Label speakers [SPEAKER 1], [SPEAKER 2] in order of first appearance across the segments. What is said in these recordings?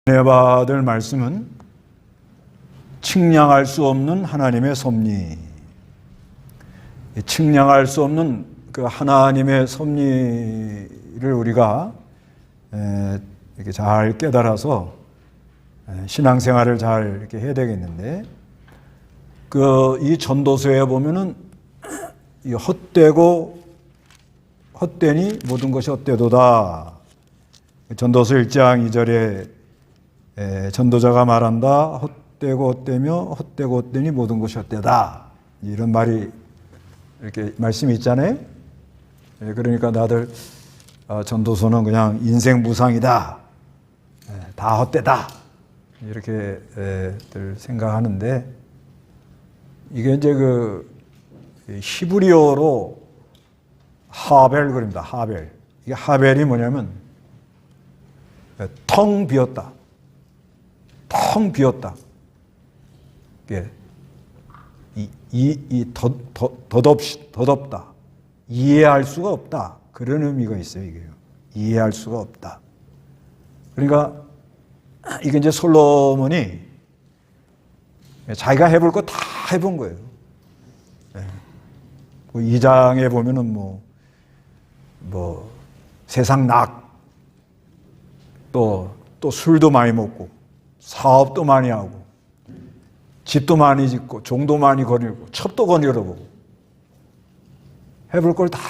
[SPEAKER 1] 은혜 받을 말씀은 측량할 수 없는 하나님의 섭리. 측량할 수 없는 그 하나님의 섭리를 우리가 이렇게 잘 깨달아서 신앙생활을 잘 이렇게 해야 되겠는데, 이 전도서에 보면은 이 헛되고 헛되니 모든 것이 헛되도다. 전도서 1장 2절에 전도자가 말한다. 헛되고 헛되며 헛되고 헛되니 모든 것이 헛되다. 이런 말이 이렇게 말씀이 있잖아요. 그러니까 다들 전도서는 그냥 인생 무상이다. 다 헛되다. 이렇게 생각하는데, 이게 이제 그 히브리어로 하벨 그럽니다. 하벨. 이게 하벨이 뭐냐면 텅 비었다. 텅 비었다. 덧없다. 이해할 수가 없다. 그런 의미가 있어요, 이게요. 이해할 수가 없다. 그러니까 이게 이제 솔로몬이 자기가 해볼 거 다 해본 거예요. 2장에 보면은 세상 낙, 또 술도 많이 먹고, 사업도 많이 하고, 집도 많이 짓고, 종도 많이 거닐고, 첩도 거닐어보고, 해볼 걸 다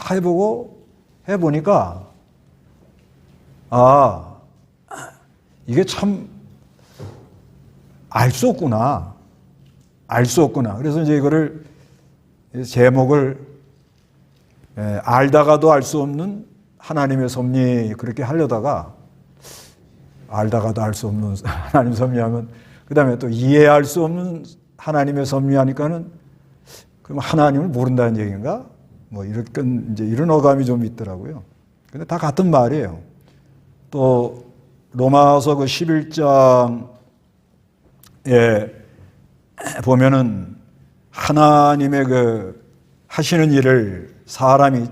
[SPEAKER 1] 해보고, 해보니까, 이게 참, 알 수 없구나. 알 수 없구나. 그래서 이제 이거를, 제목을, 알다가도 알 수 없는 하나님의 섭리, 그렇게 하려다가, 알다가도 알 수 없는 하나님 섭리하면, 그 다음에 또 이해할 수 없는 하나님의 섭리하니까는, 그럼 하나님을 모른다는 얘기인가? 이런 어감이 좀 있더라고요. 근데 다 같은 말이에요. 또, 로마서 그 11장에 보면은, 하나님의 그 하시는 일을 사람이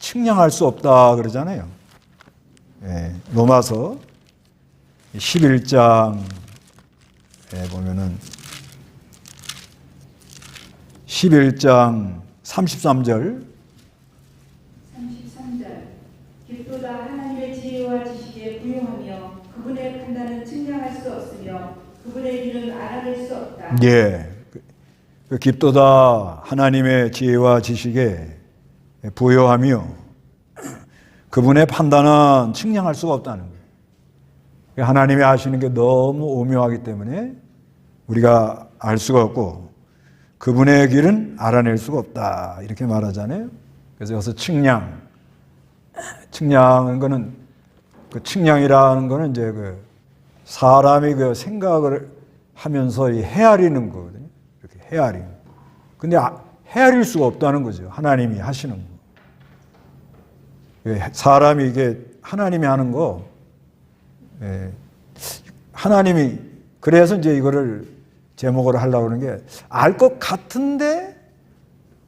[SPEAKER 1] 측량할 수 없다 그러잖아요. 로마서 11장에 보면은 11장 33절
[SPEAKER 2] 깊도다 하나님의 지혜와 지식에 부요하며 그분의 판단은 측량할 수 없으며 그분의 길은 알아낼 수 없다.
[SPEAKER 1] 예, 그 깊도다 하나님의 지혜와 지식에 부요하며 그분의 판단은 측량할 수가 없다는 거예요. 하나님이 하시는 게 너무 오묘하기 때문에 우리가 알 수가 없고, 그분의 길은 알아낼 수가 없다. 이렇게 말하잖아요. 그래서 여기서 측량은 거는, 그 측량이라는 거는 이제 그 사람이 그 생각을 하면서 헤아리는 거거든요. 이렇게 헤아리는. 근데 헤아릴 수가 없다는 거죠. 하나님이 하시는 거. 사람이 이게 하나님이 하는 거, 하나님이, 그래서 이제 이거를 제목으로 하려고 하는 게, 알 것 같은데,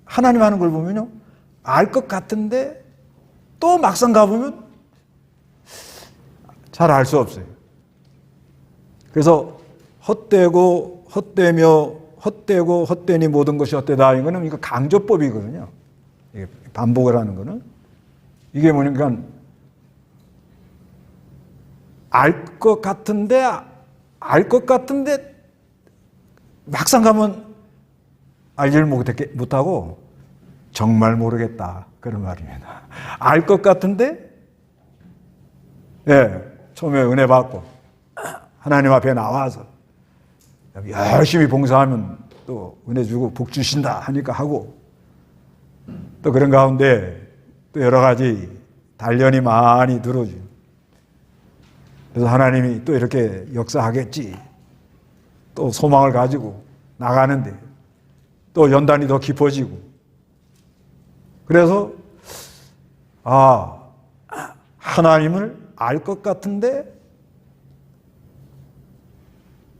[SPEAKER 1] 하나님 하는 걸 보면요, 알 것 같은데, 또 막상 가보면 잘 알 수 없어요. 그래서 헛되고, 헛되며, 헛되고, 헛되니 모든 것이 헛되다. 이거는 이거 강조법이거든요. 이게 반복을 하는 거는. 이게 뭐냐면, 알 것 같은데, 막상 가면 알지를 못하고, 정말 모르겠다. 그런 말입니다. 알 것 같은데, 처음에 은혜 받고, 하나님 앞에 나와서, 열심히 봉사하면 또 은혜 주고 복 주신다 하니까 하고, 또 그런 가운데 또 여러 가지 단련이 많이 들어오죠. 그래서 하나님이 또 이렇게 역사하겠지. 또 소망을 가지고 나가는데 또 연단이 더 깊어지고. 그래서 하나님을 알 것 같은데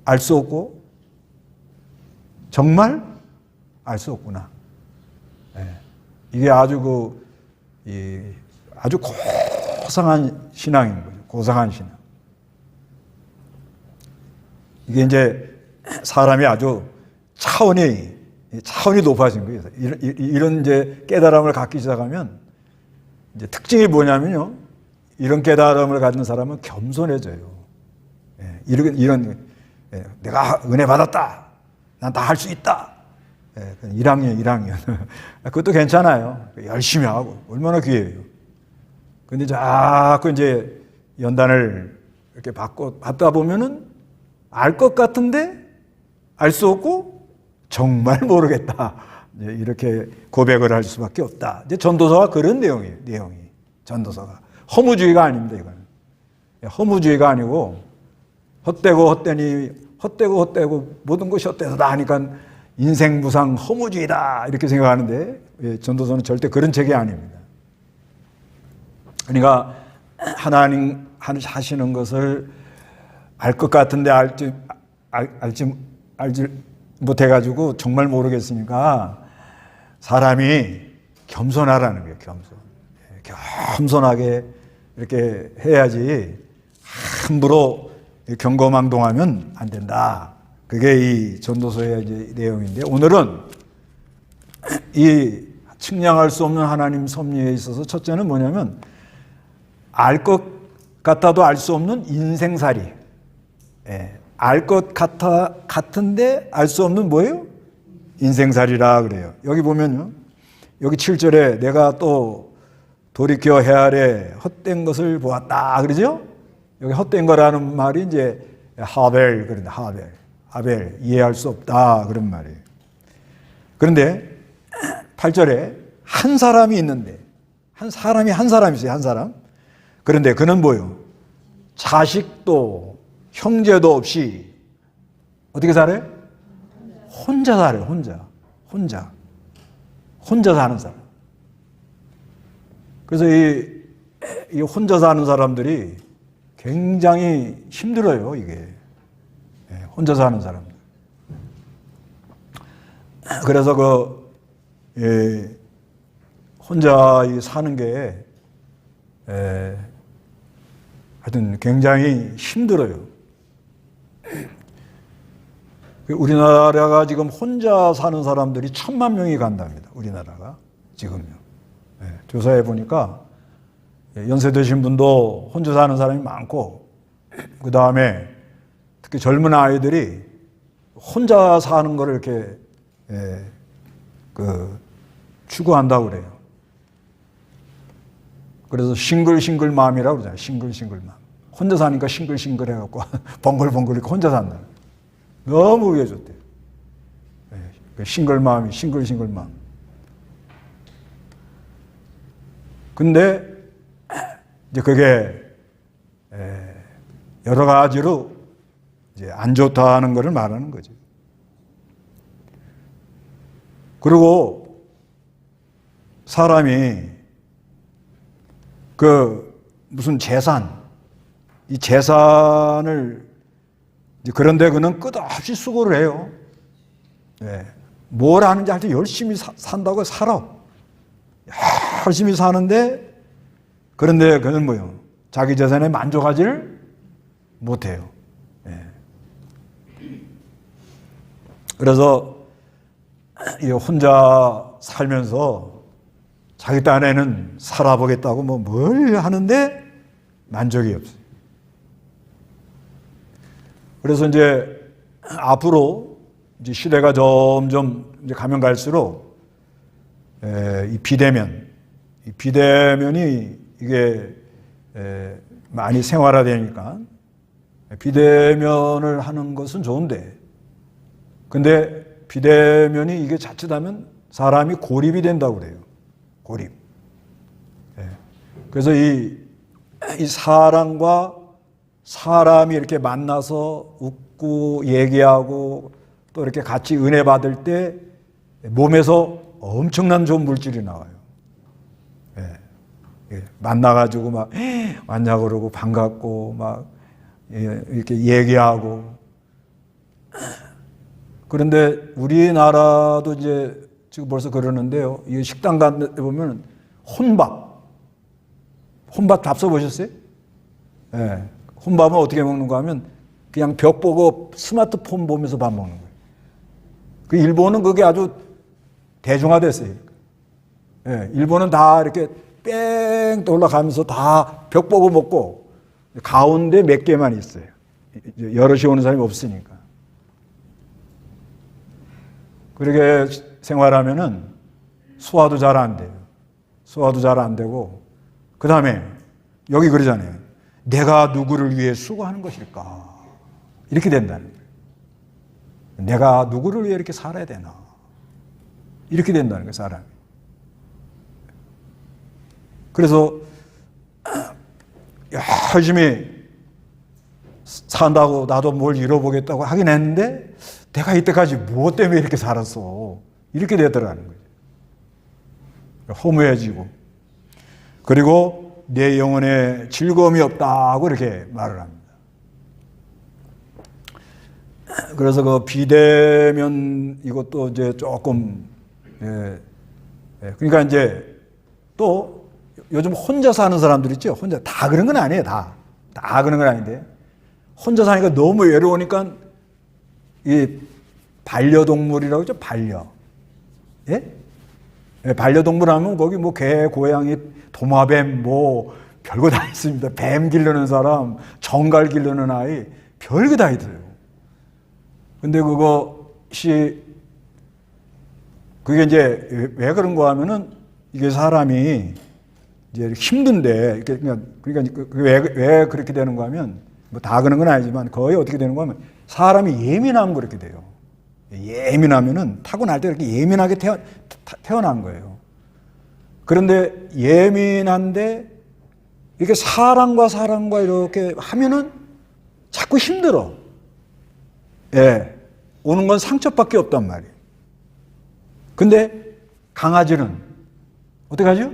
[SPEAKER 1] 알 수 없고, 정말 알 수 없구나. 이게 아주 아주 고상한 신앙인 거죠. 고상한 신앙. 이게 이제 사람이 아주 차원이 높아진 거예요. 이런 이제 깨달음을 갖기 시작하면 이제 특징이 뭐냐면요. 이런 깨달음을 가진 사람은 겸손해져요. 내가 은혜 받았다. 난 다 할 수 있다. 1학년. 그것도 괜찮아요. 열심히 하고. 얼마나 귀해요. 근데 자꾸 이제 연단을 이렇게 받다 보면은 알 것 같은데 알 수 없고 정말 모르겠다. 이렇게 고백을 할 수밖에 없다. 이제 전도서가 그런 내용이에요. 전도서가. 허무주의가 아닙니다, 이거는. 허무주의가 아니고 헛되고 모든 것이 헛되다 하니까 인생 무상 허무주의다 이렇게 생각하는데 전도서는 절대 그런 책이 아닙니다. 그러니까 하나님 하시는 것을 알 것 같은데 알지 못해가지고 정말 모르겠으니까 사람이 겸손하라는 거예요. 겸손하게 이렇게 해야지 함부로 경거망동하면 안 된다. 그게 이 전도서의 이제 내용인데 오늘은 이 측량할 수 없는 하나님 섭리에 있어서 첫째는 뭐냐면 알 것 같아도 알 수 없는 인생살이. 알 것 같은데 알 수 없는 뭐예요? 인생살이라 그래요. 여기 보면요. 여기 7절에 내가 또 돌이켜 헤아려 헛된 것을 보았다. 그러죠? 여기 헛된 거라는 말이 이제 하벨, 그런데 하벨, 이해할 수 없다. 그런 말이에요. 그런데 8절에 한 사람이 있는데, 한 사람이 있어요. 한 사람. 그런데 그는 뭐예요? 자식도 형제도 없이 어떻게 살아요? 혼자 살아요. 혼자 사는 사람. 그래서 이 혼자 사는 사람들이 굉장히 힘들어요, 이게. 혼자 사는 사람들. 그래서 혼자 사는 게, 하여튼 굉장히 힘들어요. 우리나라가 지금 혼자 사는 사람들이 1,000만 명이 간답니다. 우리나라가 지금요. 조사해 보니까 연세드신 분도 혼자 사는 사람이 많고, 그 다음에 특히 젊은 아이들이 혼자 사는 거를 이렇게 추구한다고 그래요. 그래서 싱글맘이라고 그러잖아요. 싱글맘. 혼자 사니까 싱글 해갖고 벙글벙글 이렇게 혼자 산다. 너무 그게 좋대요. 싱글맘이 싱글맘. 근데 이제 그게 여러 가지로 이제 안 좋다는 것을 말하는 거죠. 그리고 사람이 무슨 이 재산을 그런데 그는 끝없이 수고를 해요. 뭘 하는지 할 때 열심히 산다고 살아. 열심히 사는데 그런데 그는 뭐요? 자기 재산에 만족하지를 못해요. 그래서 혼자 살면서 자기 딴에는 살아보겠다고 뭘 하는데 만족이 없어요. 그래서 이제 앞으로 이제 시대가 점점 이제 가면 갈수록 이 비대면이 이게 많이 생활화되니까 비대면을 하는 것은 좋은데, 근데 비대면이 이게 자칫하면 사람이 고립이 된다고 그래요. 고립. 그래서 이 사람과 사람이 이렇게 만나서 웃고 얘기하고 또 이렇게 같이 은혜 받을 때 몸에서 엄청난 좋은 물질이 나와요. 만나가지고 막 왔냐고 그러고 반갑고 막 이렇게 얘기하고. 그런데 우리나라도 이제 지금 벌써 그러는데요. 이 식당 가는데 보면 혼밥 답 써보셨어요? 혼밥은 어떻게 먹는가 하면 그냥 벽 보고 스마트폰 보면서 밥 먹는 거예요. 그 일본은 그게 아주 대중화됐어요. 예, 일본은 다 이렇게 뺑 돌아가면서 다 벽 보고 먹고 가운데 몇 개만 있어요. 여럿이 오는 사람이 없으니까. 그렇게 생활하면은 소화도 잘 안 돼요. 소화도 잘 안 되고, 그 다음에 여기 그러잖아요. 내가 누구를 위해 수고하는 것일까? 이렇게 된다는 거예요. 내가 누구를 위해 이렇게 살아야 되나? 이렇게 된다는 거예요, 사람이. 그래서 열심히 산다고 나도 뭘 이뤄보겠다고 하긴 했는데 내가 이때까지 무엇 때문에 이렇게 살았어? 이렇게 되더라는 거죠. 허무해지고, 그리고 내 영혼에 즐거움이 없다고 이렇게 말을 합니다. 그래서 그 비대면 이것도 이제 조금, 그러니까 이제 또 요즘 혼자 사는 사람들 있죠? 혼자, 다 그런 건 아니에요, 다 그런 건 아닌데. 혼자 사니까 너무 외로우니까 이 반려동물이라고 하죠, 예? 반려동물 하면 거기 뭐 개, 고양이, 도마뱀 뭐 별거 다 있습니다. 뱀 기르는 사람, 정갈 기르는 아이, 별거 다 있어요. 근데 그것이, 그게 이제 왜 그런가 하면은 이게 사람이 이제 힘든데, 그러니까 왜 그렇게 되는가 하면, 뭐 다 그런 건 아니지만 거의 어떻게 되는가 하면 사람이 예민하면 그렇게 돼요. 예민하면은 타고날 때 이렇게 예민하게 태어난 거예요. 그런데 예민한데 이렇게 사람과 이렇게 하면은 자꾸 힘들어. 예. 오는 건 상처밖에 없단 말이에요. 근데 강아지는 어떻게 하죠?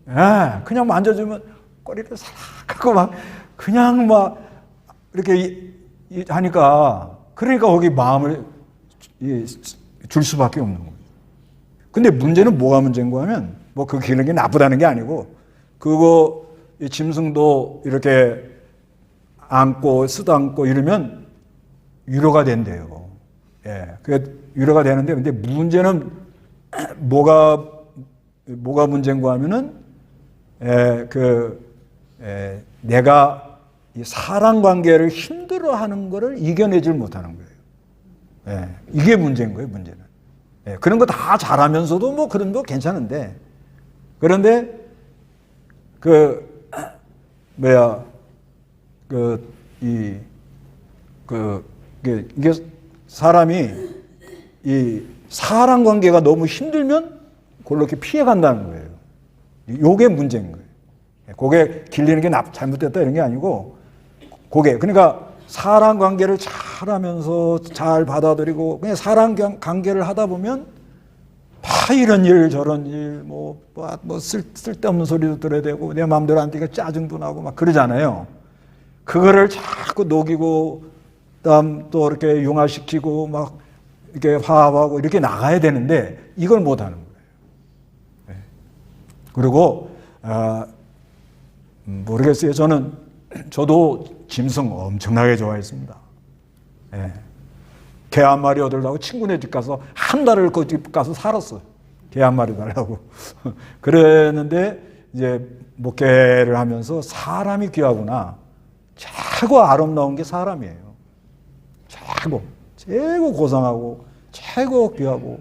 [SPEAKER 1] 예. 그냥 만져주면 꼬리를 살락하고 막 그냥 막 이렇게 하니까, 그러니까 거기 마음을 줄 수밖에 없는 거예요. 근데 문제는 뭐가 문제인가 하면, 뭐 그 기르는 게 나쁘다는 게 아니고, 그거 짐승도 이렇게 안고 쓰다듬고 이러면 위로가 된대요. 예, 그게 위로가 되는데, 근데 문제는 뭐가 문제인가 하면은, 내가 이 사람 관계를 힘들어하는 거를 이겨내질 못하는 거예요. 예, 이게 문제인 거예요, 문제는. 예, 그런 거 다 잘하면서도 뭐 그런 거 괜찮은데, 그런데 이게 사람이 이 사람 관계가 너무 힘들면 그렇게 피해 간다는 거예요. 요게 문제인 거예요. 그게 길리는 게 잘못됐다 이런 게 아니고, 그러니까 사람 관계를 잘 하면서 잘 받아들이고, 그냥 사람 관계를 하다 보면 다 이런 일 저런 일 쓸데없는 소리도 들어야 되고, 내 마음대로 안 되니까 짜증도 나고 막 그러잖아요. 그거를 자꾸 녹이고, 그다음 또 이렇게 융화시키고 막 이렇게 화합하고 이렇게 나가야 되는데 이걸 못 하는 거예요. 그리고 모르겠어요. 저도 짐승 엄청나게 좋아했습니다. 예. 개 한 마리 얻으려고 친구네 집 가서 한 달을 그 집 가서 살았어요. 개 한 마리 달라고. 그랬는데 이제 목회를 하면서 사람이 귀하구나. 최고 아름다운 게 사람이에요. 최고 고상하고 최고 귀하고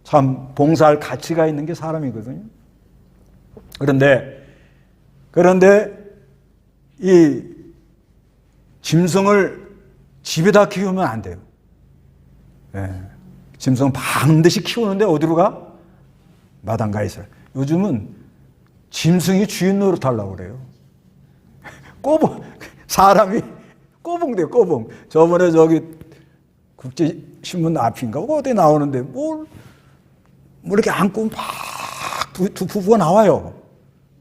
[SPEAKER 1] 참 봉사할 가치가 있는 게 사람이거든요. 그런데 이 짐승을 집에다 키우면 안 돼요. 예. 짐승은 반드시 키우는데 어디로 가? 마당가에 있어요. 요즘은 짐승이 주인 노릇하려고 그래요. 사람이 꼬붕돼요, 꼬붕. 저번에 국제신문 앞인가 어디 나오는데 뭐 이렇게 안고 막 두 부부가 나와요.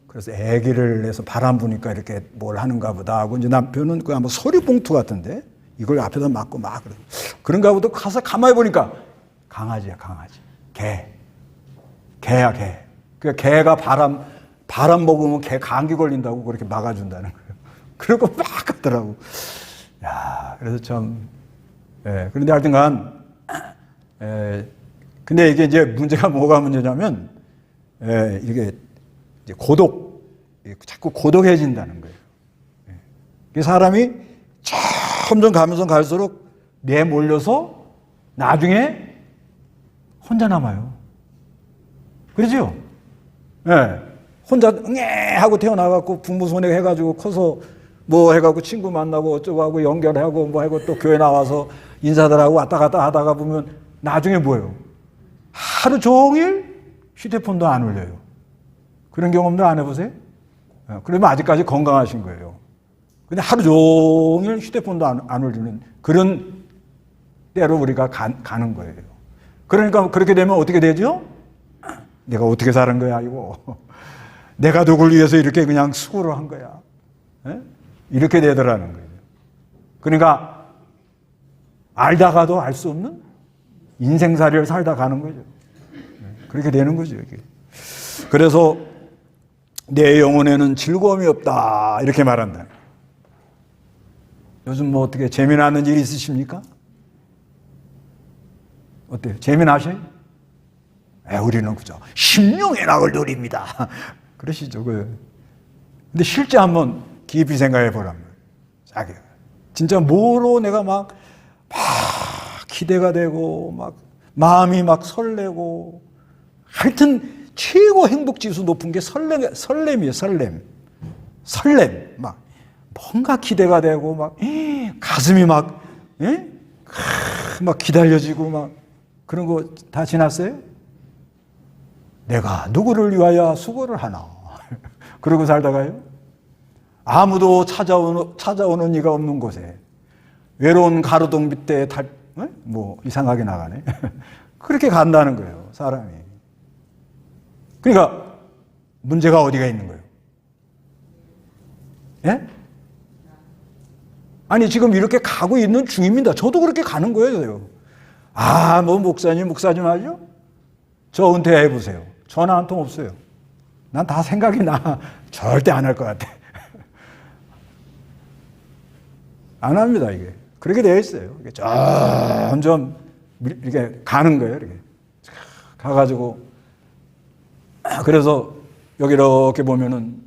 [SPEAKER 1] 그래서 애기를 내서 바람 부니까 이렇게 뭘 하는가 보다 하고, 이제 남편은 그 아마 서리봉투 같은데 이걸 앞에다 맞고 막 그런가 보다 가서 가만히 보니까 강아지야, 강아지. 개야, 개. 그 개가 바람 먹으면 개 감기 걸린다고 그렇게 막아준다는 거예요. 그리고 막 가더라고. 야, 그래서 참, 그런데 하여튼간, 근데 이게 이제 문제가 뭐가 문제냐면, 이게 이제 자꾸 고독해진다는 거예요. 이 사람이 점점 가면서 갈수록 내몰려서 나중에 혼자 남아요. 그러죠? 혼자 하고 태어나갖고 부모 손에 해가지고 커서 뭐 해갖고 친구 만나고 어쩌고 하고 연결하고 뭐 하고 또 교회 나와서 인사들하고 왔다 갔다 하다가 보면 나중에 뭐예요? 하루 종일 휴대폰도 안 울려요. 그런 경험도 안 해보세요? 그러면 아직까지 건강하신 거예요. 근데 하루 종일 휴대폰도 안 울리는 그런 때로 우리가 가는 거예요. 그러니까 그렇게 되면 어떻게 되죠? 내가 어떻게 사는 거야, 이거. 내가 누굴 위해서 이렇게 그냥 수고를 한 거야. 이렇게 되더라는 거예요. 그러니까 알다가도 알 수 없는 인생살이를 살다 가는 거죠. 그렇게 되는 거죠, 이게. 그래서 내 영혼에는 즐거움이 없다 이렇게 말한다. 요즘 뭐 어떻게 재미나는 일 있으십니까? 어때요? 재미나셔요? 우리는 그죠. 심령의 낙을 누립니다. 그러시죠. 근데 실제 한번 깊이 생각해 보라면, 진짜 뭐로 내가 막 기대가 되고, 막 마음이 막 설레고, 하여튼 최고 행복 지수 높은 게 설렘이에요. 설렘. 막 뭔가 기대가 되고, 막 가슴이 막 기다려지고, 막 그런 거 다 지났어요? 내가 누구를 위하여 수고를 하나. 그러고 살다가요. 아무도 찾아오는 이가 없는 곳에 외로운 가로등 밑에 뭐 이상하게 나가네. 그렇게 간다는 거예요, 사람이. 그러니까 문제가 어디가 있는 거예요? 예? 아니 지금 이렇게 가고 있는 중입니다. 저도 그렇게 가는 거예요. 뭐 목사님 하죠? 저 은퇴해 보세요. 전화 한 통 없어요. 난 다 생각이 나. 절대 안 할 것 같아. 안 합니다, 이게. 그렇게 되어 있어요. 이게 점점 이렇게 가는 거예요, 이렇게. 가가지고. 그래서 여기 이렇게 보면은,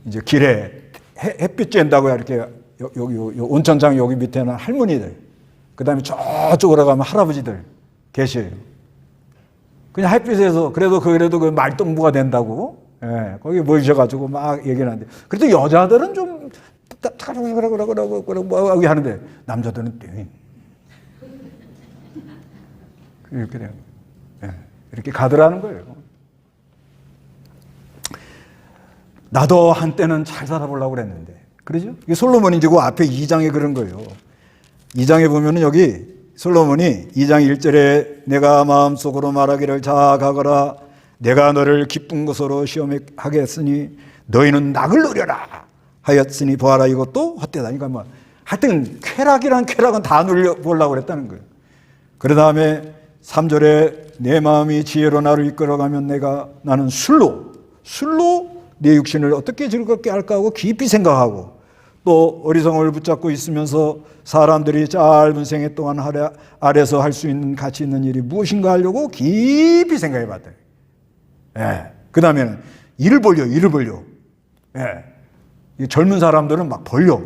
[SPEAKER 1] 이제 길에 햇빛 쬐다고 이렇게 여기 온천장 여기 밑에는 할머니들, 그 다음에 저쪽으로 가면 할아버지들 계셔요. 그냥 햇빛에서 그래도 그 말동무가 된다고, 거기 모이셔가지고 막 얘기를 하는데, 그래도 여자들은 좀 그러고 하는데 남자들은 띵 이렇게 돼요. 이렇게 가더라는 거예요. 나도 한때는 잘 살아보려고 그랬는데, 그러죠? 이게 솔로몬이 지고 앞에 2장에 그런 거예요. 2장에 보면은 여기 솔로몬이 2장 1절에 내가 마음속으로 말하기를 자가거라 내가 너를 기쁜 것으로 시험하게 했으니 너희는 낙을 누려라 하였으니 보아라 이것도 헛되다. 그러니까 뭐 하여튼 쾌락은 다 누려보려고 그랬다는 거예요. 그 다음에 3절에 내 마음이 지혜로 나를 이끌어가면 나는 술로 내 육신을 어떻게 즐겁게 할까 하고 깊이 생각하고, 또 어리석음을 붙잡고 있으면서 사람들이 짧은 생애 동안 아래서 할 수 있는 가치 있는 일이 무엇인가 하려고 깊이 생각해 봤다. 그 다음에는 일을 벌려. 젊은 사람들은 막 벌려.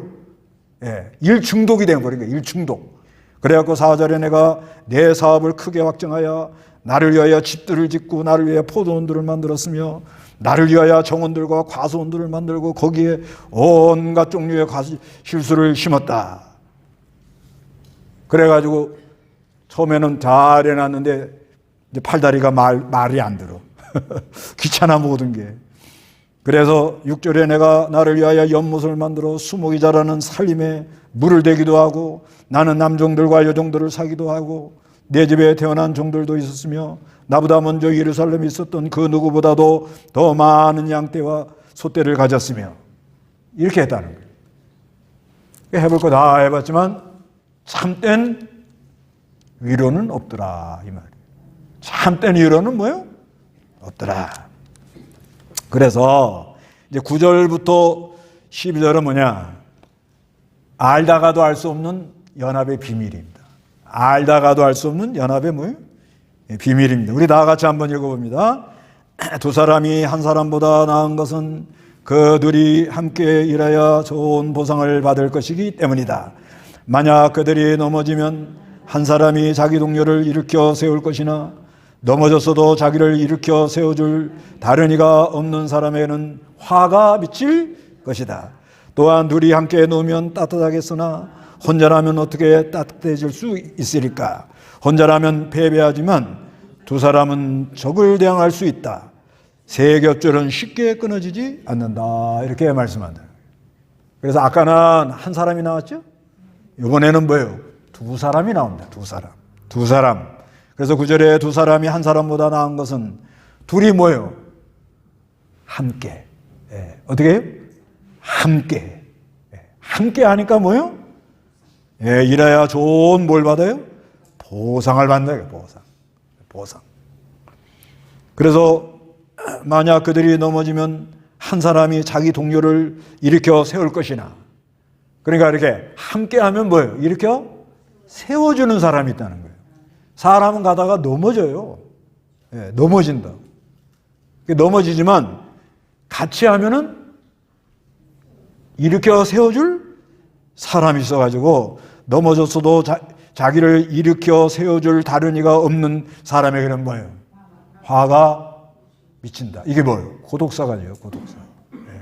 [SPEAKER 1] 일 중독이 되어버린 거예요. 일 중독. 그래갖고 4절에 내가 내 사업을 크게 확정하여 나를 위하여 집들을 짓고 나를 위하여 포도원들을 만들었으며 나를 위하여 정원들과 과수원들을 만들고 거기에 온갖 종류의 실수를 심었다. 그래가지고 처음에는 잘 해놨는데 이제 팔다리가 말이 안 들어. 귀찮아 모든 게. 그래서 6절에 내가 나를 위하여 연못을 만들어 수목이 자라는 살림에 물을 대기도 하고 나는 남종들과 여종들을 사기도 하고 내 집에 태어난 종들도 있었으며 나보다 먼저 예루살렘에 있었던 그 누구보다도 더 많은 양떼와 소떼를 가졌으며 이렇게 했다는 거예요. 해볼 거 다 해봤지만 참된 위로는 없더라 이 말이에요. 참된 위로는 뭐예요? 없더라. 그래서 이제 9절부터 12절은 뭐냐? 알다가도 알 수 없는 연합의 비밀입니다. 알다가도 알 수 없는 연합의 뭐예요? 비밀입니다. 우리 다 같이 한번 읽어봅니다. 두 사람이 한 사람보다 나은 것은 그들이 함께 일하여 좋은 보상을 받을 것이기 때문이다. 만약 그들이 넘어지면 한 사람이 자기 동료를 일으켜 세울 것이나 넘어졌어도 자기를 일으켜 세워줄 다른 이가 없는 사람에게는 화가 미칠 것이다. 또한 둘이 함께 누우면 따뜻하겠으나 혼자라면 어떻게 따뜻해질 수 있으리까? 혼자라면 패배하지만 두 사람은 적을 대항할 수 있다. 세 겹줄은 쉽게 끊어지지 않는다. 이렇게 말씀한다. 그래서 아까는 한 사람이 나왔죠? 이번에는 뭐예요? 두 사람이 나옵니다. 두 사람. 그래서 9절에 두 사람이 한 사람보다 나은 것은 둘이 뭐예요? 함께. 예. 어떻게 해요? 함께. 예. 함께 하니까 뭐예요? 예, 일해야 좋은 뭘 받아요? 보상을 받는다. 보상. 그래서 만약 그들이 넘어지면 한 사람이 자기 동료를 일으켜 세울 것이나, 그러니까 이렇게 함께 하면 뭐예요? 일으켜 세워주는 사람이 있다는 거예요. 사람은 가다가 넘어져요. 예, 넘어진다. 넘어지지만 같이 하면은 일으켜 세워줄 사람이 있어가지고 넘어졌어도 자기를 일으켜 세워줄 다른 이가 없는 사람에게는 뭐예요? 화가 미친다. 이게 뭐예요? 고독사가죠. 고독사. 예.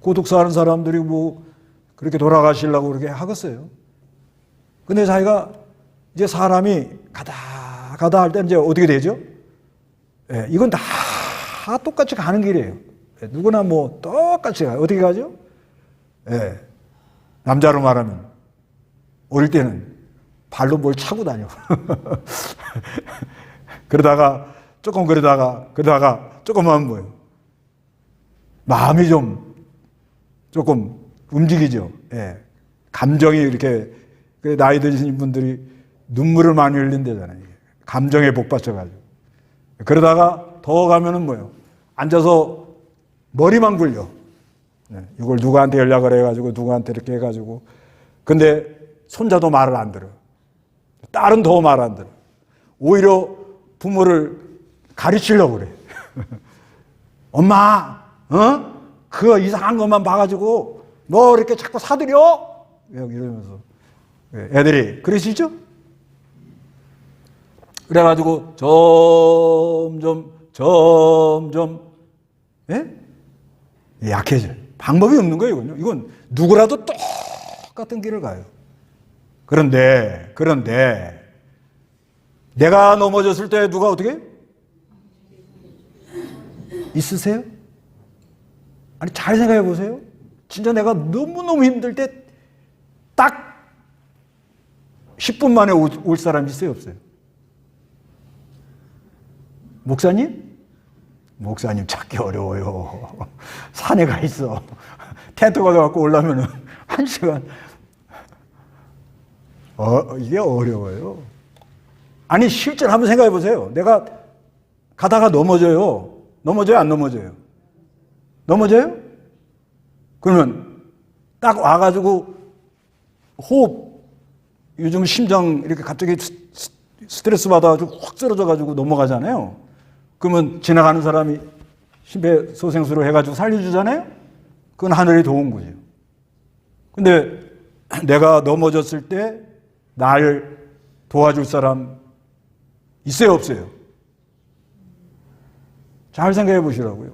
[SPEAKER 1] 고독사 하는 사람들이 뭐 그렇게 돌아가시려고 그렇게 하겠어요. 근데 자기가 이제 사람이 가다 할 때 이제 어떻게 되죠? 예, 이건 다 똑같이 가는 길이에요. 예, 누구나 뭐 똑같이 가요. 어떻게 가죠? 예, 남자로 말하면 어릴 때는 발로 뭘 차고 다녀. 그러다가 조금 하면 뭐예요? 마음이 조금 움직이죠. 예, 감정이 이렇게 나이 드신 분들이 눈물을 많이 흘린다잖아요. 감정에 복받쳐가지고. 그러다가 더 가면은 뭐예요? 앉아서 머리만 굴려. 네, 이걸 누구한테 연락을 해가지고 누구한테 이렇게 해가지고. 근데 손자도 말을 안 들어. 딸은 더 말 안 들어. 오히려 부모를 가르치려고 그래. 엄마, 그거 이상한 것만 봐가지고 너 이렇게 자꾸 사들여? 이러면서. 애들이 그러시죠? 그래가지고 점점 예? 약해져. 방법이 없는 거예요. 이건 누구라도 똑같은 길을 가요. 그런데 내가 넘어졌을 때 누가 어떻게 있으세요? 아니 잘 생각해 보세요. 진짜 내가 너무너무 힘들 때 딱 10분 만에 올 사람 있어요, 없어요? 목사님 찾기 어려워요. 산에 가 있어. 텐트 가져갖고 오려면 1시간. 이게 어려워요. 아니, 실제로 한번 생각해 보세요. 내가 가다가 넘어져요. 넘어져요, 안 넘어져요? 넘어져요? 그러면 딱 와가지고 호흡, 요즘 심장 이렇게 갑자기 스트레스 받아가지고 확 쓰러져가지고 넘어가잖아요. 그러면 지나가는 사람이 심폐소생술을 해가지고 살려주잖아요? 그건 하늘의 도운 거죠. 근데 내가 넘어졌을 때 날 도와줄 사람 있어요, 없어요? 잘 생각해 보시라고요.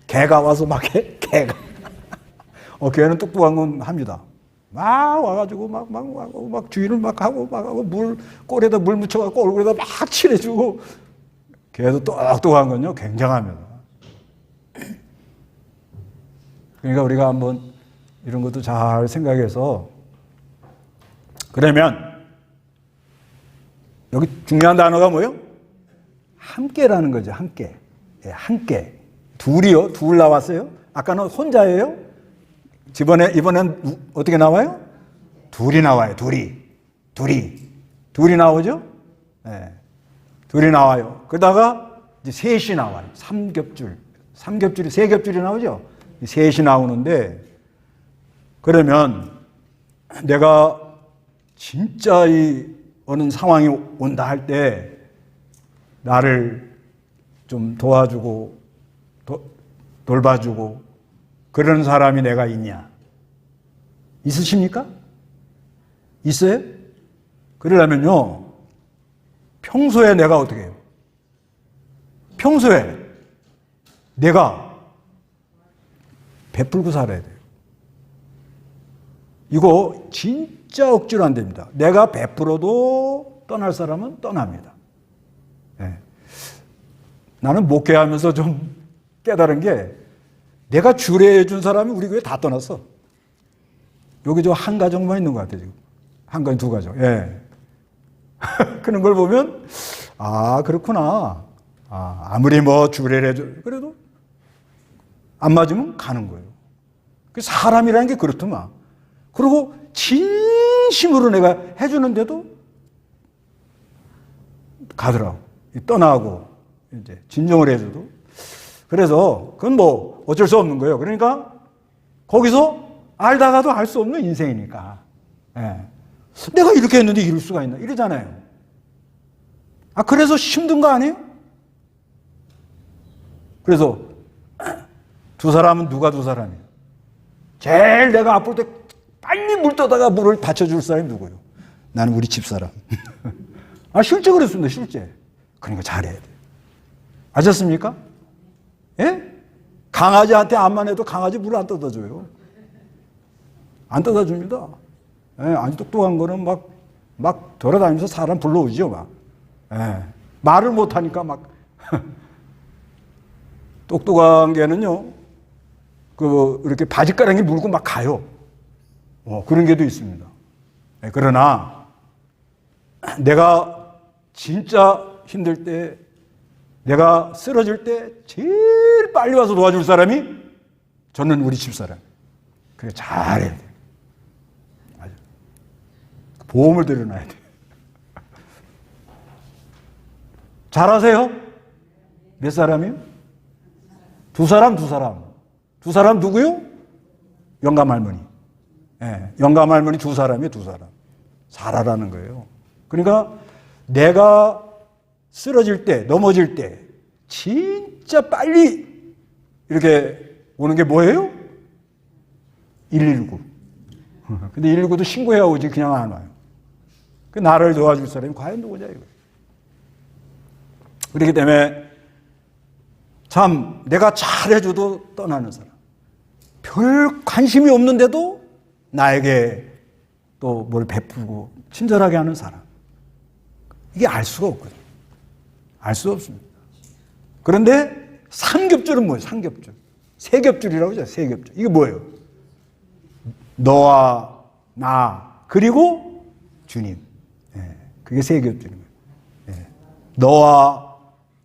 [SPEAKER 1] 개가 와서 막 해? 개가. 개는 똑똑한 건 합니다. 막 와가지고 막 주인을 막 하고 꼬리에다 물 묻혀갖고 얼굴에다 막 칠해주고. 개도 똑똑한 건요, 굉장합니다. 그러니까 우리가 한번 이런 것도 잘 생각해서, 그러면 여기 중요한 단어가 뭐예요? 함께라는 거죠. 함께. 예, 함께. 둘이요? 둘 나왔어요? 아까는 혼자예요? 이번엔 어떻게 나와요? 둘이 나와요. 둘이 나오죠? 예. 둘이 나와요. 그러다가 이제 셋이 나와요. 세 겹줄이 나오죠? 셋이 나오는데, 그러면 내가 진짜 이 어느 상황이 온다 할 때 나를 좀 도와주고 돌봐주고 그런 사람이 내가 있냐? 있으십니까? 있어요? 그러려면요, 평소에 내가 어떻게 해요? 평소에 내가 베풀고 살아야 돼요. 이거 진짜 억지로 안 됩니다. 내가 베풀어도 떠날 사람은 떠납니다. 네. 나는 목회하면서 좀 깨달은 게 내가 주례해 준 사람이 우리 교회 다 떠났어. 여기 저 한 가정만 있는 것 같아요, 지금. 한 가정, 두 가정. 예. 그런 걸 보면, 아, 그렇구나. 아무리 뭐 주례를 해줘. 그래도 안 맞으면 가는 거예요. 사람이라는 게 그렇더만. 그리고 진심으로 내가 해주는데도 가더라고. 떠나고, 이제 진정을 해줘도. 그래서 그건 뭐 어쩔 수 없는 거예요. 그러니까 거기서 알다가도 알 수 없는 인생이니까. 예. 내가 이렇게 했는데 이럴 수가 있나? 이러잖아요. 그래서 힘든 거 아니에요? 그래서 두 사람은 누가 두 사람이에요? 제일 내가 아플 때 빨리 물 떠다가 물을 받쳐줄 사람이 누구예요? 나는 우리 집사람. 실제 그랬습니다, 실제. 그러니까 잘해야 돼요. 아셨습니까? 예? 강아지한테 암만 해도 강아지 물을 안 떠다 줘요. 안 떠다 줍니다. 예, 아주 똑똑한 거는 막 돌아다니면서 사람 불러오죠, 막. 예, 말을 못하니까 막. 똑똑한 개는요, 이렇게 바지가랑이 물고 막 가요. 그런 개도 있습니다. 예, 그러나, 내가 진짜 힘들 때, 내가 쓰러질 때 제일 빨리 와서 도와줄 사람이 저는 우리 집사람. 그래, 잘해야 돼. 맞아. 보험을 들여놔야 돼. 잘하세요? 몇 사람이요? 두 사람. 두 사람 누구요? 영감 할머니. 예, 영감 할머니 두 사람이에요, 두 사람. 잘하라는 거예요. 그러니까 내가 쓰러질 때, 넘어질 때, 진짜 빨리 이렇게 오는 게 뭐예요? 119. 근데 119도 신고해야 오지, 그냥 안 와요. 나를 도와줄 사람이 과연 누구냐, 이거. 그렇기 때문에 참, 내가 잘해줘도 떠나는 사람. 별 관심이 없는데도 나에게 또 뭘 베풀고 친절하게 하는 사람. 이게 알 수가 없거든요. 알 수 없습니다. 그런데 삼겹줄은 뭐예요? 삼겹줄. 세겹줄이라고 하죠. 세겹줄. 이게 뭐예요? 너와 나 그리고 주님. 예, 그게 세겹줄인 거예요. 예, 너와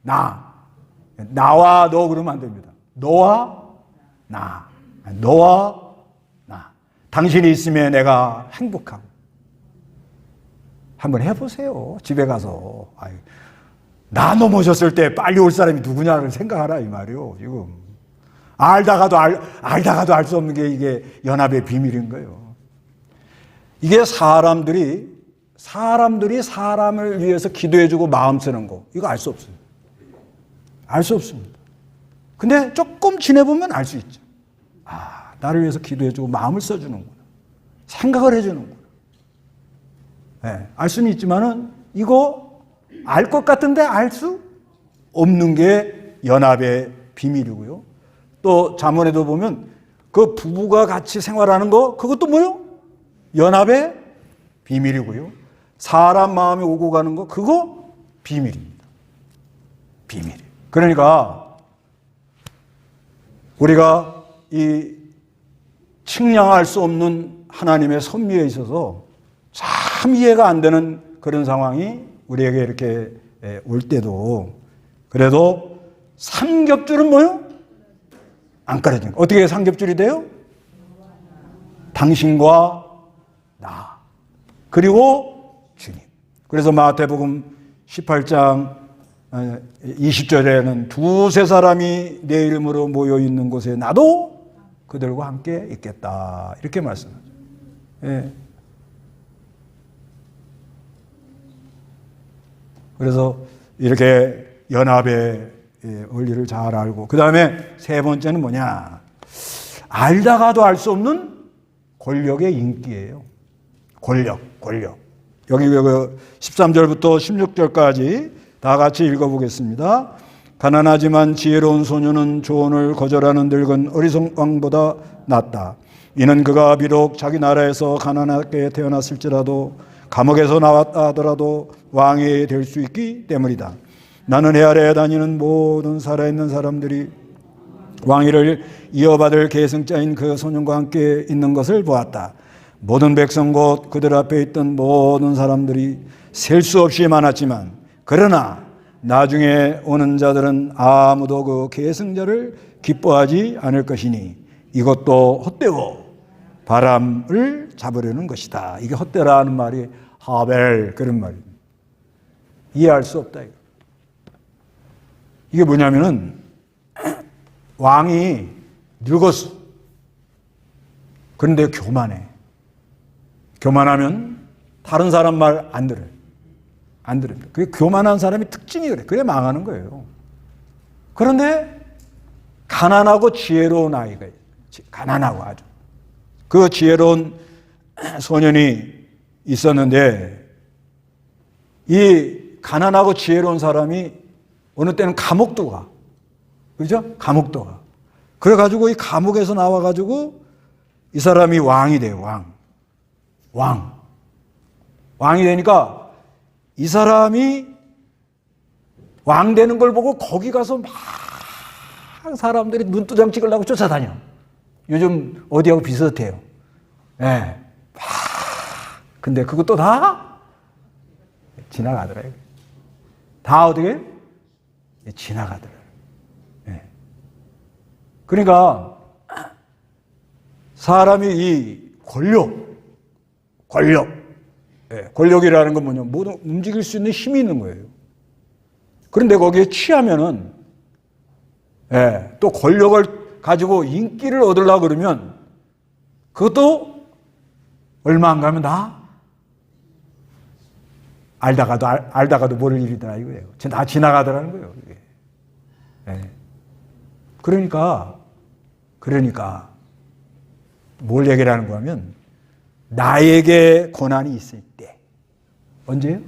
[SPEAKER 1] 나. 나와 너 그러면 안 됩니다. 너와 나. 너와 나. 당신이 있으면 내가 행복하고. 한번 해보세요. 집에 가서. 나 넘어졌을 때 빨리 올 사람이 누구냐를 생각하라 이 말이요. 지금 알다가도 알 수 없는 게 이게 연합의 비밀인 거예요. 이게 사람들이 사람을 위해서 기도해주고 마음 쓰는 거 이거 알 수 없어요. 알 수 없습니다. 근데 조금 지내보면 알 수 있죠. 나를 위해서 기도해주고 마음을 써주는구나. 생각을 해주는구나. 네, 알 수는 있지만은 이거 알 것 같은데 알 수 없는 게 연합의 비밀이고요. 또 잠언에도 보면 그 부부가 같이 생활하는 거 그것도 뭐요? 연합의 비밀이고요. 사람 마음이 오고 가는 거 그거 비밀입니다. 비밀. 그러니까 우리가 이 측량할 수 없는 하나님의 섭리에 있어서 참 이해가 안 되는 그런 상황이 우리에게 이렇게 올 때도 그래도 삼겹줄은 뭐요? 안 깔아지는 거. 어떻게 삼겹줄이 돼요? 당신과 나 그리고 주님. 그래서 마태복음 18장 20절에는 두세 사람이 내 이름으로 모여 있는 곳에 나도 그들과 함께 있겠다. 이렇게 말씀하죠. 예. 그래서 이렇게 연합의 원리를 잘 알고, 그 다음에 세 번째는 뭐냐? 알다가도 알 수 없는 권력의 인기예요. 권력. 여기 13절부터 16절까지 다 같이 읽어보겠습니다. 가난하지만 지혜로운 소녀는 조언을 거절하는 늙은 어리석은 왕보다 낫다. 이는 그가 비록 자기 나라에서 가난하게 태어났을지라도 감옥에서 나왔다 하더라도 왕이 될 수 있기 때문이다. 나는 해 아래에 다니는 모든 살아있는 사람들이 왕위를 이어받을 계승자인 그 소년과 함께 있는 것을 보았다. 모든 백성 곧 그들 앞에 있던 모든 사람들이 셀 수 없이 많았지만, 그러나 나중에 오는 자들은 아무도 그 계승자를 기뻐하지 않을 것이니 이것도 헛되고 바람을 잡으려는 것이다. 이게 헛되라는 말이 하벨, 그런 말입니다. 이해할 수 없다. 이게 뭐냐면은 왕이 늙었어. 그런데 교만해. 교만하면 다른 사람 말 안 들어요. 안 들습니다. 그게 교만한 사람의 특징이 그래. 그래 망하는 거예요. 그런데 가난하고 지혜로운 아이가 있어요. 가난하고 아주. 그 지혜로운 소년이 있었는데, 이 가난하고 지혜로운 사람이 어느 때는 감옥도 가. 그죠? 감옥도 가. 그래가지고 이 감옥에서 나와가지고 이 사람이 왕이 돼요. 왕이 되니까 이 사람이 왕 되는 걸 보고 거기 가서 막 사람들이 눈두장 찍으려고 쫓아다녀. 요즘 어디하고 비슷해요. 예. 근데 그것도 다 지나가더라고요. 다 어떻게? 지나가더라고요. 예. 그러니까 사람이 이 권력이라는 건 뭐냐? 모든 움직일 수 있는 힘이 있는 거예요. 그런데 거기에 취하면은, 또 권력을 가지고 인기를 얻으려고 그러면 그것도 얼마 안 가면 다 알다가도 모를 일이다 이거예요. 다 지나가더라는 거예요. 이게. 그러니까 뭘 얘기를 하는 거냐면, 나에게 고난이 있을 때. 언제요?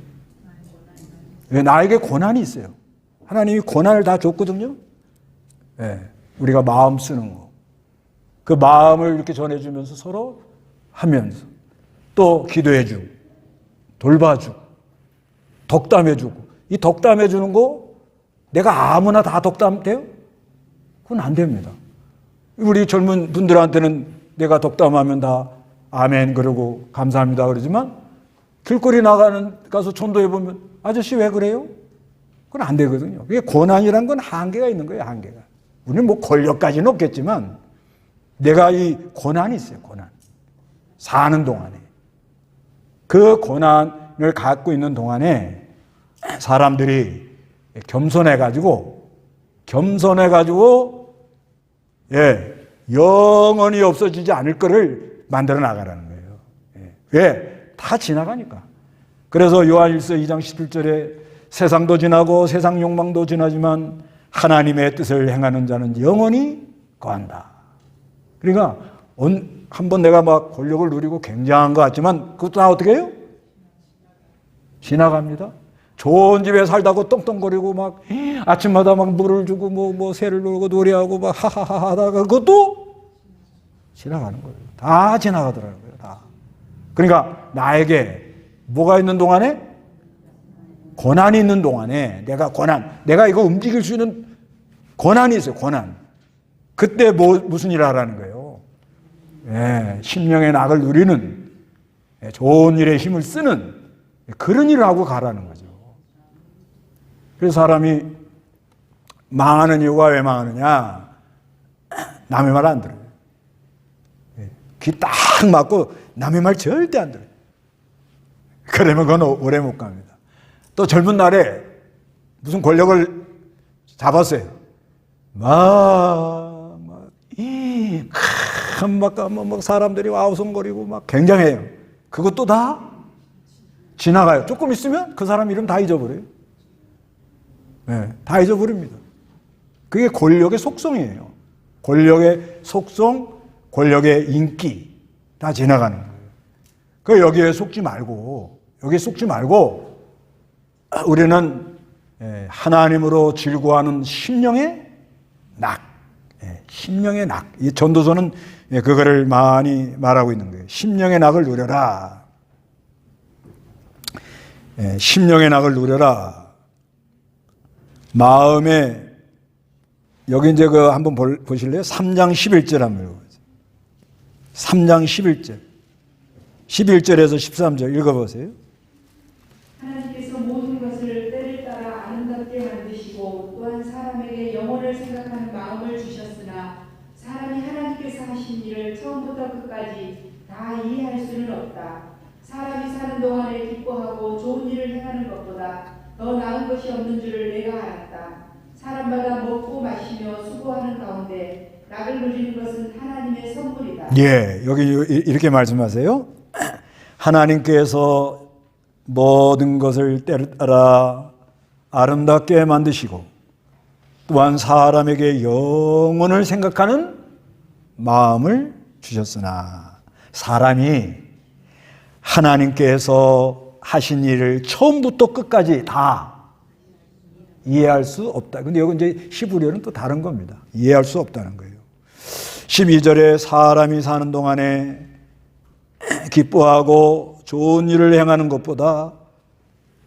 [SPEAKER 1] 나에게 고난이 있어요. 하나님이 고난을 다 줬거든요. 우리가 마음 쓰는 거. 그 마음을 이렇게 전해주면서 서로 하면서 또 기도해주고, 돌봐주고, 덕담해주고. 이 덕담해주는 거 내가 아무나 다 덕담돼요? 그건 안 됩니다. 우리 젊은 분들한테는 내가 덕담하면 다 아멘 그러고 감사합니다 그러지만, 길거리 가서 전도해보면 아저씨 왜 그래요? 그건 안 되거든요. 그게 고난이란 건 한계가 있는 거예요. 한계가. 우리는 뭐 권력까지는 없겠지만 내가 이 고난이 있어요. 고난. 사는 동안에. 그 고난을 갖고 있는 동안에 사람들이 겸손해가지고 영원히 없어지지 않을 거를 만들어 나가라는 거예요. 왜? 다 지나가니까. 그래서 요한일서 2장 17절에 세상도 지나고 세상 욕망도 지나지만 하나님의 뜻을 행하는 자는 영원히 거한다. 그러니까 한번 내가 막 권력을 누리고 굉장한 것 같지만 그것도 다 어떻게 해요? 지나갑니다. 좋은 집에 살다고 떵떵거리고 막 아침마다 막 물을 주고 뭐 새를 놀고 노래하고 막 하하하 하다가 그것도 지나가는 거예요. 다 지나가더라는 거예요. 다. 그러니까 나에게 뭐가 있는 동안에? 고난이 있는 동안에 내가 이거 움직일 수 있는 고난이 있어요. 고난. 그때 무슨 일을 하라는 거예요? 심령의 낙을 누리는, 좋은 일에 힘을 쓰는 그런 일을 하고 가라는 거죠. 그래서 사람이 망하는 이유가 왜 망하느냐? 남의 말 안 들어요. 귀 딱 막고 남의 말 절대 안 들어요. 그러면 그건 오래 못 갑니다. 또 젊은 날에 무슨 권력을 잡았어요. 막 사람들이 와우성거리고 막 굉장해요. 그것도 다 지나가요. 조금 있으면 그 사람 이름 다 잊어버려요. 네, 다 잊어버립니다. 그게 권력의 속성이에요. 권력의 속성, 권력의 인기 다 지나가는 거예요. 그 여기에 속지 말고 우리는 하나님으로 즐거워하는 심령의 낙, 심령의 낙. 이 전도서는 그거를 많이 말하고 있는 거예요. 심령의 낙을 누려라. 심령의 낙을 누려라. 마음에 여기 이제 그 한번 보실래요? 3장 11절 한번 읽어보세요. 3장 11절. 11절에서 13절 읽어보세요.
[SPEAKER 2] 하나님께서 모든 것을 때를 따라 아름답게 만드시고 또한 사람에게 영혼을 생각하는 마음을 주셨으나 사람이 하나님께서 하신 일을 처음부터 끝까지 다 이해할 수는 없다. 사람이 사는 동안에 기뻐하고 좋은 일을 행하는 것보다 더 나은 것이 없는 줄을 내가 알았다. 사람마다 먹고 마시며 수고하는 가운데 낙을 누리는 것은 하나님의 선물이다.
[SPEAKER 1] 예, 여기 이렇게 말씀하세요. 하나님께서 모든 것을 때를 따라 아름답게 만드시고 또한 사람에게 영혼을 생각하는 마음을 주셨으나 사람이 하나님께서 하신 일을 처음부터 끝까지 다 이해할 수 없다. 근데 여기 이제 히브리어는 또 다른 겁니다. 이해할 수 없다는 거예요. 12절에 사람이 사는 동안에 기뻐하고 좋은 일을 행하는 것보다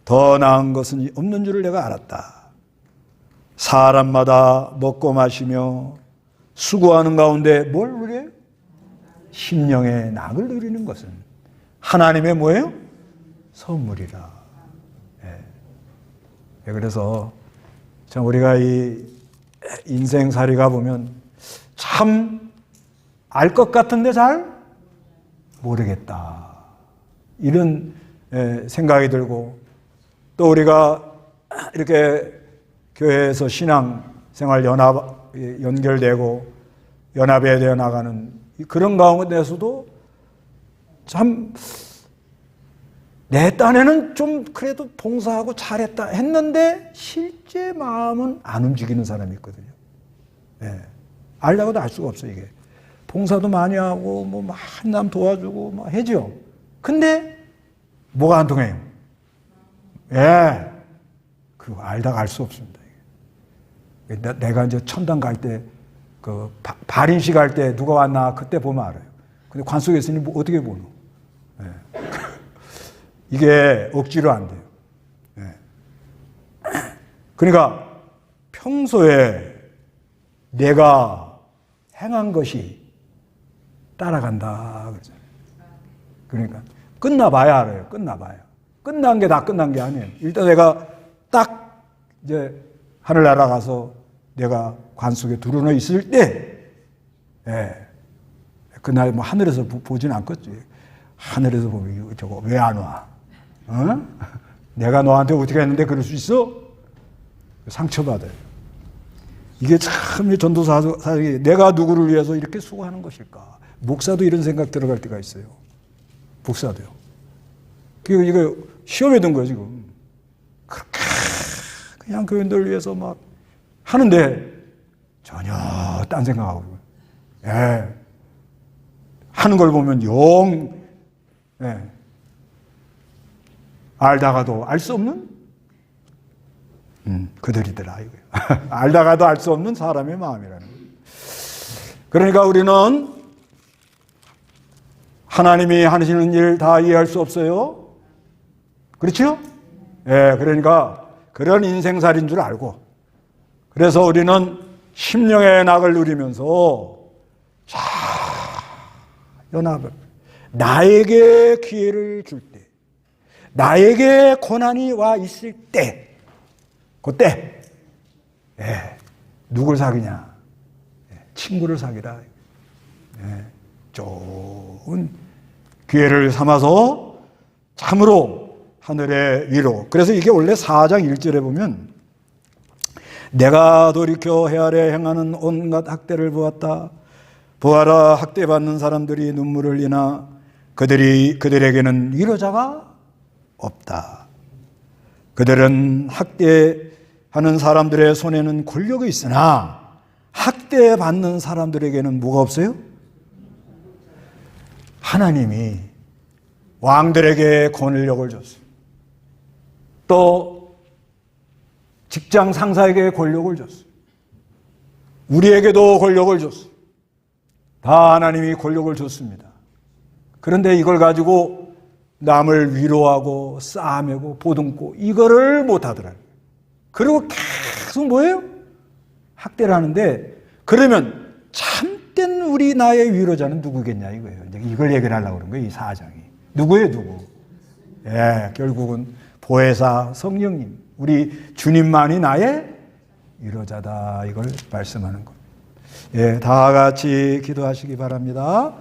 [SPEAKER 1] 더 나은 것은 없는 줄을 내가 알았다. 사람마다 먹고 마시며 수고하는 가운데 뭘 누려요? 심령의 낙을 누리는 것은 하나님의 뭐예요? 선물이라. 그래서 참 우리가 이 인생살이가 보면 참 알 것 같은데 잘 모르겠다. 이런 생각이 들고 또 우리가 이렇게 교회에서 신앙생활 연결되고 연합에 되어 나가는 그런 가운데서도 참 내 딴에는 좀 그래도 봉사하고 잘했다 했는데 실제 마음은 안 움직이는 사람이 있거든요. 알다가도 알 수가 없어요, 이게. 봉사도 많이 하고, 많은 남 도와주고, 해죠. 근데, 뭐가 안 통해요? 그거 알다가 알 수 없습니다. 내가 이제 천당 갈 때, 발인식 할 때 누가 왔나, 그때 보면 알아요. 근데 관 속에 있으니 어떻게 보노? 이게 억지로 안 돼요. 그러니까, 평소에 내가 행한 것이 따라간다 그러잖아요. 그러니까 끝나봐야 알아요. 끝나봐야. 끝난 게 다 끝난 게 아니에요. 일단 내가 딱 이제 하늘 날아가서 내가 관 속에 들어놓여 있을 때, 그날 하늘에서 보진 않겠지. 하늘에서 보면 저거 왜 안 와? 내가 너한테 어떻게 했는데 그럴 수 있어? 상처받아요. 이게 참 전도사역이 내가 누구를 위해서 이렇게 수고하는 것일까? 목사도 이런 생각 들어갈 때가 있어요. 목사도요. 이거 시험에 든 거예요, 지금. 그렇게 그냥 교인들 위해서 막 하는데 전혀 딴 생각하고. 하는 걸 보면 알다가도 알 수 없는 그들이더라 이거예요. 알다가도 알 수 없는 사람의 마음이라는 거예요. 그러니까 우리는 하나님이 하시는 일 다 이해할 수 없어요. 그렇죠? 그러니까 그런 인생살인 줄 알고 그래서 우리는 심령의 낙을 누리면서 자 연합을 나에게 기회를 줄 때 나에게 고난이 와 있을 때 그때 누굴 사귀냐? 친구를 사귀라. 좋은 기회를 삼아서 참으로 하늘의 위로. 그래서 이게 원래 4장 1절에 보면 내가 돌이켜 헤아려 행하는 온갖 학대를 보았다. 보아라, 학대받는 사람들이 눈물을 흘리나 그들에게는 위로자가 없다. 그들은 학대하는 사람들의 손에는 권력이 있으나 학대받는 사람들에게는 뭐가 없어요? 하나님이 왕들에게 권력을 줬어요. 또 직장 상사에게 권력을 줬어요. 우리에게도 권력을 줬어요. 다 하나님이 권력을 줬습니다. 그런데 이걸 가지고 남을 위로하고 싸매고 보듬고 이거를 못하더라고요. 그리고 계속 뭐예요? 학대를 하는데, 그러면 참된 우리 나의 위로자는 누구겠냐 이거예요. 이제 이걸 얘기를 하려고 그런 거예요. 이 4장이. 누구예요, 누구? 예, 결국은 보혜사 성령님, 우리 주님만이 나의 위로자다, 이걸 말씀하는 겁니다. 예, 다 같이 기도하시기 바랍니다.